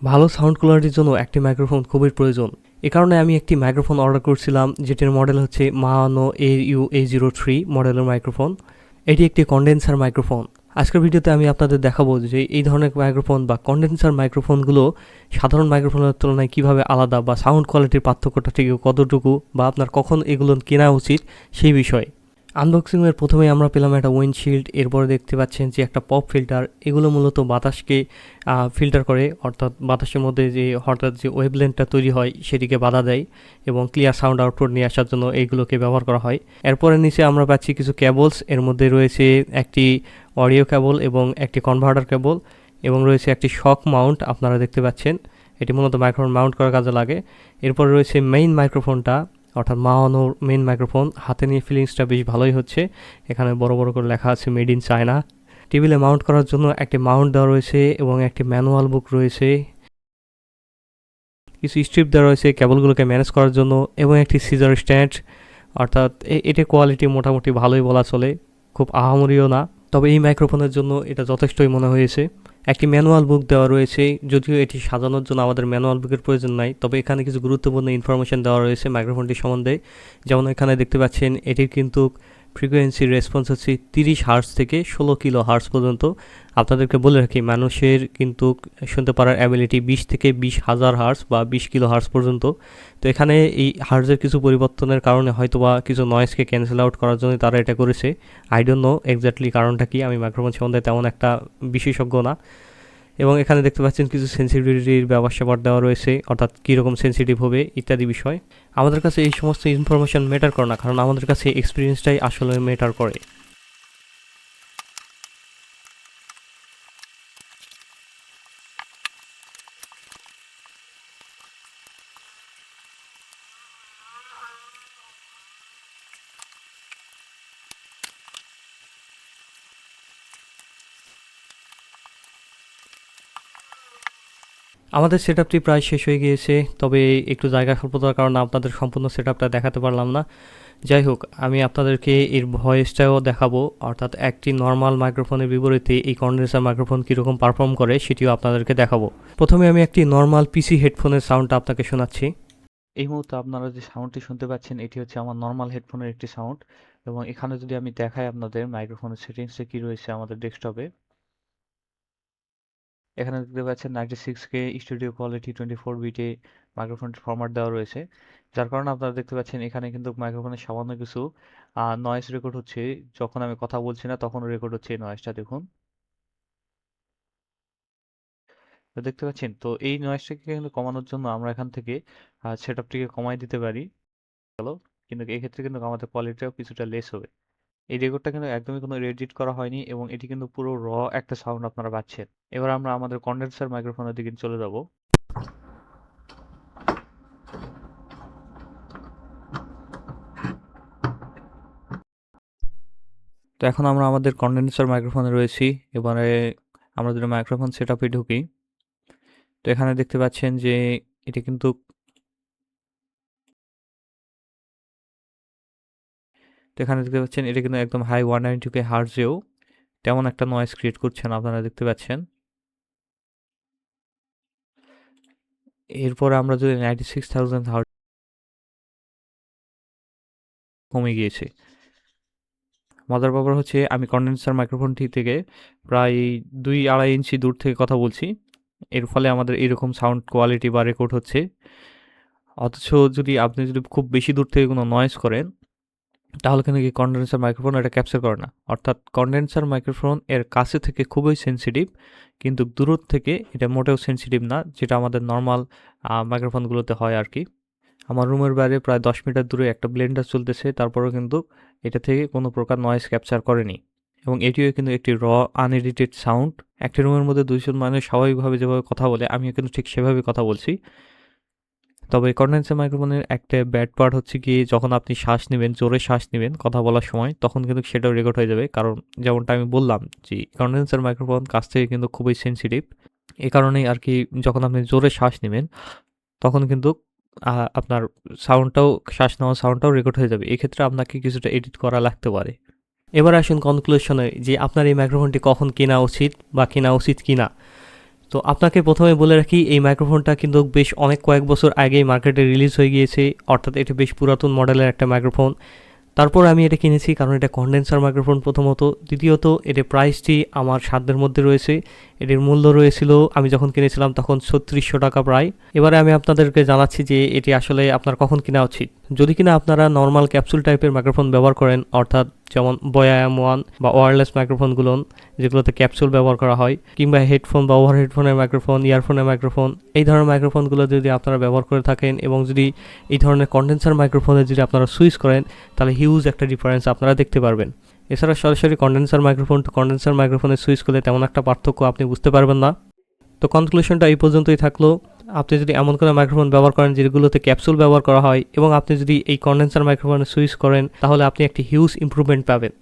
ভালো সাউন্ড কোয়ালিটির জন্য একটি মাইক্রোফোন খুবই প্রয়োজন। এ কারণে আমি একটি মাইক্রোফোন অর্ডার করছিলাম, যেটির মডেল হচ্ছে মাহানো AU-A03 মডেলের মাইক্রোফোন। এটি একটি কন্ডেন্সার মাইক্রোফোন। আজকের ভিডিওতে আমি আপনাদের দেখাবো যে এই ধরনের মাইক্রোফোন বা কন্ডেন্সার মাইক্রোফোনগুলো সাধারণ মাইক্রোফোনের তুলনায় কিভাবে আলাদা, বা সাউন্ড কোয়ালিটির পার্থক্যটা ঠিক কতটুকু, বা আপনার কখন এগুলো কেনা উচিত সেই বিষয়ে। আনবক্সিংয়ের প্রথমেই আমরা পেলাম একটা উইন্ডশিল্ড, এরপরে দেখতে পাচ্ছেন যে একটা পপ ফিল্টার। এগুলো মূলত বাতাসকে ফিল্টার করে, অর্থাৎ বাতাসের মধ্যে যে হঠাৎ যে ওয়েভলেন্থটা তৈরি হয় সেটিকে বাধা দেয় এবং ক্লিয়ার সাউন্ড আউটপুট নিয়ে আসার জন্য এইগুলোকে ব্যবহার করা হয়। এরপরে নিচে আমরা পাচ্ছি কিছু কেবলস, এর মধ্যে রয়েছে একটি অডিও কেবল এবং একটি কনভার্টার কেবল, এবং রয়েছে একটি শক মাউন্ট আপনারা দেখতে পাচ্ছেন। এটি মূলত মাইক্রোফোন মাউন্ট করার কাজে লাগে। এরপর রয়েছে মেইন মাইক্রোফোনটা, অর্থাৎ মাহানোর মেইন মাইক্রোফোন। হাতে নিয়ে ফিলিংসটা বেশ ভালোই হচ্ছে। এখানে বড় বড় করে লেখা আছে মেড ইন চায়না। টেবিলে মাউন্ট করার জন্য একটি মাউন্ট দেওয়া রয়েছে এবং একটি ম্যানুয়াল বুক রয়েছে। কিছু স্ট্রিপ দেওয়া রয়েছে কেবলগুলোকে ম্যানেজ করার জন্য, এবং একটি সিজার স্ট্যান্ড। অর্থাৎ এটির কোয়ালিটি মোটামুটি ভালোই বলা চলে, খুব আহামরিও না, তবে এই মাইক্রোফোনের জন্য এটা যথেষ্টই মনে হয়েছে। একটি ম্যানুয়াল বুক দেওয়া রয়েছে, যদিও এটি সাজানোর জন্য আমাদের ম্যানুয়াল বুকের প্রয়োজন নাই, তবে এখানে কিছু গুরুত্বপূর্ণ ইনফরমেশন দেওয়া রয়েছে মাইক্রোফোনটি সম্বন্ধে। যেমন এখানে দেখতে পাচ্ছেন এটির কিন্তু ফ্রিকোয়েন্সি রেসপন্স হচ্ছে 30 হার্টজ থেকে 16 কিলো হার্টজ পর্যন্ত। আপনাদেরকে বলে রাখি, মানুষের কিন্তু শুনতে পারার অ্যাবিলিটি 20 থেকে 20,000 হার্টজ বা 20 কিলো হার্টজ পর্যন্ত। তো এখানে এই হার্টজের কিছু পরিবর্তনের কারণে হয়তোবা কিছু নয়েজকে ক্যান্সেল আউট করার জন্য তারা এটা করেছে। আই ডোন্ট নো এক্স্যাক্টলি কারণটা কি, আমি মাইক্রোফোন সম্বন্ধে তেমন একটা বিশেষজ্ঞ না। এবং এখানে দেখতে পাচ্ছেন কিছু সেন্সিটিভিটির ব্যাপার দেওয়া রয়েছে, অর্থাৎ কীরকম সেন্সিটিভ হবে ইত্যাদি বিষয়। আমাদের কাছে এই সমস্ত ইনফরমেশন ম্যাটার করে না, কারণ আমাদের কাছে এক্সপিরিয়েন্সটাই আসলে ম্যাটার করে। আমাদের সেটআপটি প্রায় শেষ হয়ে গিয়েছে, তবে একটু জায়গা স্বল্পতার কারণে আপনাদের সম্পূর্ণ সেটআপটা দেখাতে পারলাম না। যাই হোক, আমি আপনাদেরকে এর ভয়েসটাও দেখাবো, অর্থাৎ একটি নর্মাল মাইক্রোফোনের বিপরীতে এই কন্ডেন্সার মাইক্রোফোন কীরকম পারফর্ম করে সেটিও আপনাদেরকে দেখাবো। প্রথমে আমি একটি নর্মাল পিসি হেডফোনের সাউন্ডটা আপনাকে শোনাচ্ছি। এই মুহূর্তে আপনারা যে সাউন্ডটি শুনতে পাচ্ছেন এটি হচ্ছে আমার নর্মাল হেডফোনের একটি সাউন্ড। এবং এখানে যদি আমি দেখাই আপনাদের মাইক্রোফোনের সেটিংসে কী রয়েছে আমাদের ডেস্কটপে, এখানে দেখতে পাচ্ছেন 96K স্টুডিও কোয়ালিটি 24 বিটে মাইক্রোফোনটির ফরম্যাট দেওয়া রয়েছে, যার কারণে আপনারা দেখতে পাচ্ছেন এখানে কিন্তু মাইক্রোফোনের সামান্য কিছু নয়েজ রেকর্ড হচ্ছে। যখন আমি কথা বলছি না তখন রেকর্ড হচ্ছে এই নয়েজটা, দেখুন। তো দেখতে পাচ্ছেন, তো এই নয়েজটাকে কিন্তু কমানোর জন্য আমরা এখান থেকে সেটআপটিকে কমাই দিতে পারি, হ্যালো। কিন্তু এই ক্ষেত্রে কিন্তু আমাদের কোয়ালিটিটাও কিছুটা লেস হবে। এই রেকর্ডটা কিন্তু একদমই কোনো এডিট করা হয়নি, এবং এটি কিন্তু পুরো একটা সাউন্ড আপনারা পাচ্ছেন। এবার আমরা আমাদের কন্ডেন্সার মাইক্রোফোনের দিকে চলে যাব। তো এখন আমরা আমাদের কন্ডেন্সার মাইক্রোফোনে রয়েছি। এবারে আমরা যদি মাইক্রোফোন সেটআপে ঢুকি, তো এখানে দেখতে পাচ্ছেন যে এটা কিন্তু এখানে দেখতে পাচ্ছেন এটা কিন্তু একদম হাই 192K হার্টজেও তেমন একটা নয়েজ ক্রিয়েট করছে না, আপনারা দেখতে পাচ্ছেন। এরপরে আমরা যদি 96,000 হার্টজ কমে গিয়েছে। মজার ব্যাপার হচ্ছে আমি কন্ডেন্সার মাইক্রোফোনটি থেকে প্রায় 2-2.5 ইঞ্চি দূর থেকে কথা বলছি, এর ফলে আমাদের এরকম সাউন্ড কোয়ালিটি বা রেকর্ড হচ্ছে। অথচ আপনি যদি খুব বেশি দূর থেকে কোনো নয়েজ করেন, তাহলে কিন্তু কি কন্ডেন্সার মাইক্রোফোন এটা ক্যাপচার করে না। অর্থাৎ কন্ডেন্সার মাইক্রোফোন এর কাছে থেকে খুবই সেন্সিটিভ, কিন্তু দূর থেকে এটা মোটেও সেন্সিটিভ না, যেটা আমাদের নর্মাল মাইক্রোফোনগুলোতে হয় আর কি। আমার রুমের বাইরে প্রায় 10 মিটার দূরে একটা ব্লেন্ডার চলতেছে, তারপরেও কিন্তু এটা থেকে কোনো প্রকার নয়েজ ক্যাপচার করেনি। এবং এটিও কিন্তু একটি আনএডিটেড সাউন্ড। একটি রুমের মধ্যে 2জন মানুষ স্বাভাবিকভাবে যেভাবে কথা বলে, আমিও কিন্তু ঠিক সেভাবে কথা বলছি। তবে কন্ডেন্সার মাইক্রোফোনের একটা ব্যাড পার্ট হচ্ছে কি, যখন আপনি শ্বাস নেবেন, জোরে শ্বাস নেবেন কথা বলার সময়, তখন কিন্তু সেটাও রেকর্ড হয়ে যাবে। কারণ যেমনটা আমি বললাম যে কন্ডেন্সার মাইক্রোফোন কাছ থেকে কিন্তু খুবই সেন্সিটিভ। এ কারণেই আর কি, যখন আপনি জোরে শ্বাস নেবেন তখন কিন্তু আপনার সাউন্ডটাও, শ্বাস নেওয়ার সাউন্ডটাও রেকর্ড হয়ে যাবে। এক্ষেত্রে আপনাকে কিছুটা এডিট করা লাগতে পারে। এবার আসুন কনক্লুশনে, যে আপনার এই মাইক্রোফোনটি কখন কেনা উচিত বা কেনা উচিত কিনা। তো আপনাকে প্রথমে বলে রাখি, এই মাইক্রোফোনটা কিন্তু বেশ কয়েক বছর আগেই মার্কেটে রিলিজ হয়ে গিয়েছে, অর্থাৎ এটি বেশ পুরাতন মডেলের একটা মাইক্রোফোন। তারপর আমি এটা কিনেছি কারণ এটা কন্ডেন্সার মাইক্রোফোন প্রথমত, দ্বিতীয়ত এটির প্রাইসটি আমার সাধ্যের মধ্যে রয়েছে। এটির মূল্য রয়েছিল আমি যখন কিনেছিলাম তখন 3600 টাকা প্রায়। এবারে আমি আপনাদেরকে জানাচ্ছি যে এটি আসলে আপনার কখন কেনা উচিত। যদি কিনা আপনারা নর্মাল ক্যাপসুল টাইপের মাইক্রোফোন ব্যবহার করেন, অর্থাৎ যেমন বয়া M1 বা ওয়্যারলেস মাইক্রোফোনগুলো যেগুলোতে ক্যাপসুল ব্যবহার করা হয়, কিংবা হেডফোন বা ওভার হেডফোনের মাইক্রোফোন, ইয়ারফোনের মাইক্রোফোন, এই ধরনের মাইক্রোফোনগুলো যদি আপনারা ব্যবহার করে থাকেন এবং যদি এই ধরনের কন্ডেন্সার মাইক্রোফোনে যদি আপনারা সুইচ করেন, তাহলে হিউজ একটা ডিফারেন্স আপনারা দেখতে পারবেন। এছাড়া সরাসরি কন্ডেন্সার মাইক্রোফোন টু কন্ডেন্সার মাইক্রোফোনে সুইচ করলে তেমন একটা পার্থক্য আপনি বুঝতে পারবেন না। তো কনক্লুশনটা এই পর্যন্তই থাকলো। আপনি যদি এমন কোনো মাইক্রোফোন ব্যবহার করেন যেগুলোতে ক্যাপসুল ব্যবহার করা হয় এবং আপনি যদি এই কন্ডেন্সার মাইক্রোফোনে সুইচ করেন, তাহলে আপনি একটি হিউজ ইমপ্রুভমেন্ট পাবেন।